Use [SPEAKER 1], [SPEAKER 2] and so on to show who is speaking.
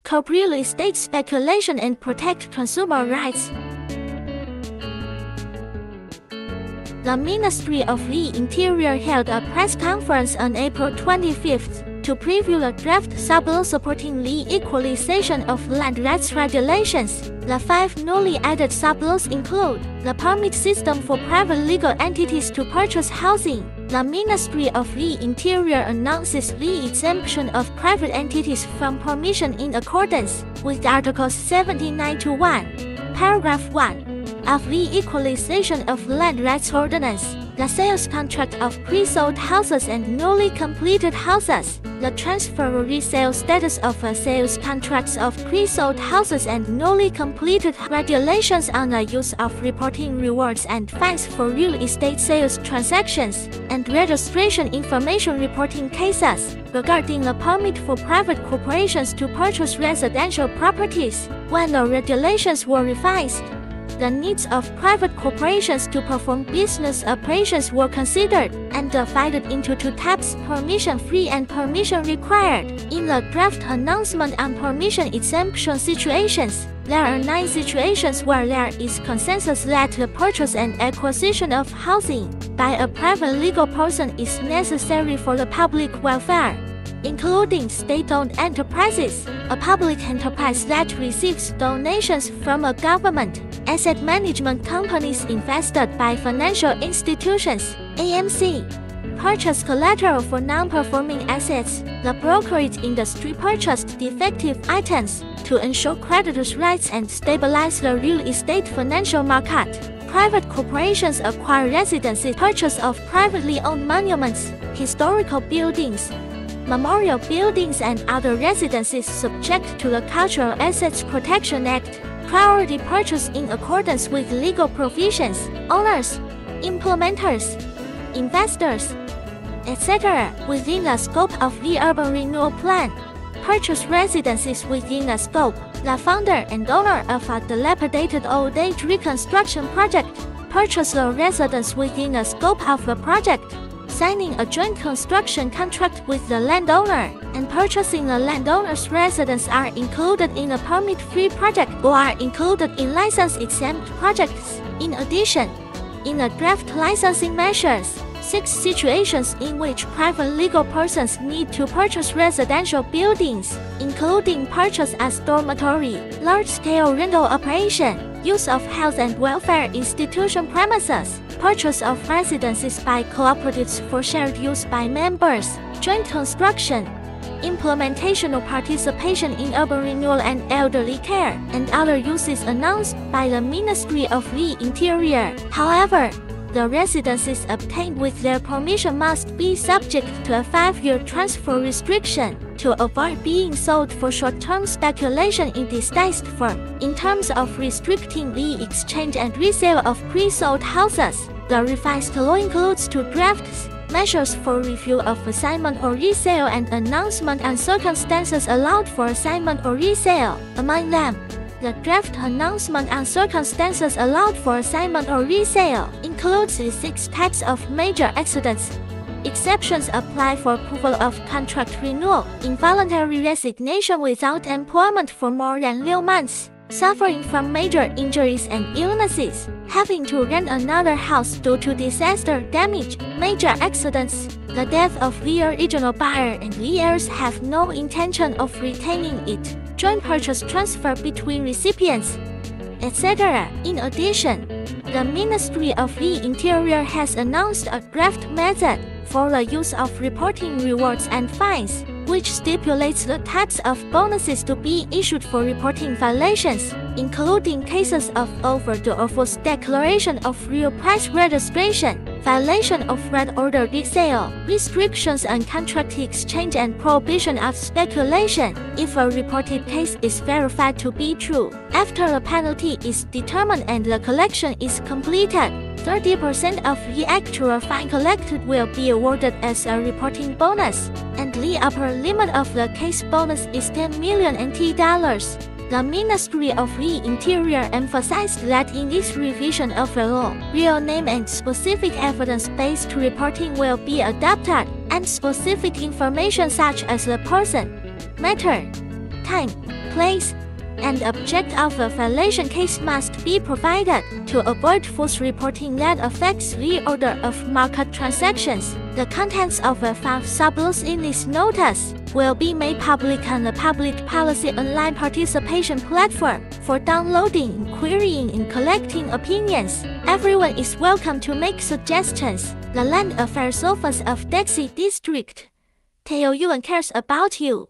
[SPEAKER 1] curb real estate speculation and protect consumer rights. The Ministry of the Interior held a press conference on April 25th to preview the draft sub-law supporting the equalization of land rights regulations. The 5 newly added sub-laws include the permit system for private legal entities to purchase housing. The Ministry of the Interior announces the exemption of private entities from permission in accordance with Articles 79-1, Paragraph 1 of the Equalization of Land Rights Ordinance, the sales contract of pre-sold houses and newly completed houses, the transfer or resale status of sales contracts of pre-sold houses and newly completed regulations on the use of reporting rewards and fines for real estate sales transactions, and registration information reporting cases regarding the permit for private corporations to purchase residential properties. When the regulations were revised, the needs of private corporations to perform business operations were considered and divided into 2 types: permission-free and permission-required. In the draft announcement on permission exemption situations, there are 9 situations where there is consensus that the purchase and acquisition of housing by a private legal person is necessary for the public welfare, including state-owned enterprises, a public enterprise that receives donations from a government, asset management companies invested by financial institutions, AMC, purchase collateral for non-performing assets, the brokerage industry purchased defective items to ensure creditors' rights and stabilize the real estate financial market. Private corporations acquire residences, purchase of privately owned monuments, historical buildings, memorial buildings and other residences subject to the Cultural Assets Protection Act, priority purchase in accordance with legal provisions, owners, implementers, investors, etc. within the scope of the urban renewal plan, purchase residences within the scope, the founder and owner of a dilapidated old age reconstruction project, purchase a residence within the scope of the project, signing a joint construction contract with the landowner, and purchasing the landowner's residence are included in a permit-free project or are included in license-exempt projects. In addition, in the draft licensing measures, 6 situations in which private legal persons need to purchase residential buildings, including purchase as dormitory, large-scale rental operation, use of health and welfare institution premises, purchase of residences by cooperatives for shared use by members, joint construction, implementation or participation in urban renewal and elderly care, and other uses announced by the Ministry of the Interior. However, the residences obtained with their permission must be subject to a 5-year transfer restriction to avoid being sold for short-term speculation in disguised form. In terms of restricting the exchange and resale of pre-sold houses, the revised law includes 2 drafts: measures for review of assignment or resale and announcement on circumstances allowed for assignment or resale. Among them, the draft announcement on circumstances allowed for assignment or resale includes the 6 types of major accidents. Exceptions apply for approval of contract renewal, involuntary resignation without employment for more than 6 months, suffering from major injuries and illnesses, having to rent another house due to disaster damage, major accidents, the death of the original buyer and the heirs have no intention of retaining it, joint purchase transfer between recipients, etc. In addition, the Ministry of the Interior has announced a draft method for the use of reporting rewards and fines, which stipulates the types of bonuses to be issued for reporting violations, including cases of overdue or false declaration of real price registration, violation of red order resale, restrictions on contract exchange and prohibition of speculation, if a reported case is verified to be true. After the penalty is determined and the collection is completed, 30% of the actual fine collected will be awarded as a reporting bonus, and the upper limit of the case bonus is $10 million NT. The Ministry of the Interior emphasized that in this revision of the law, real name and specific evidence-based reporting will be adopted, and specific information such as the person, matter, time, place. An object of a violation case must be provided to avoid false reporting that affects the order of market transactions. The contents of the five subrules in this notice will be made public on the Public Policy Online Participation platform. For downloading, querying, and collecting opinions, everyone is welcome to make suggestions. The Land Affairs Office of Dexy District. Taoyuan cares about you.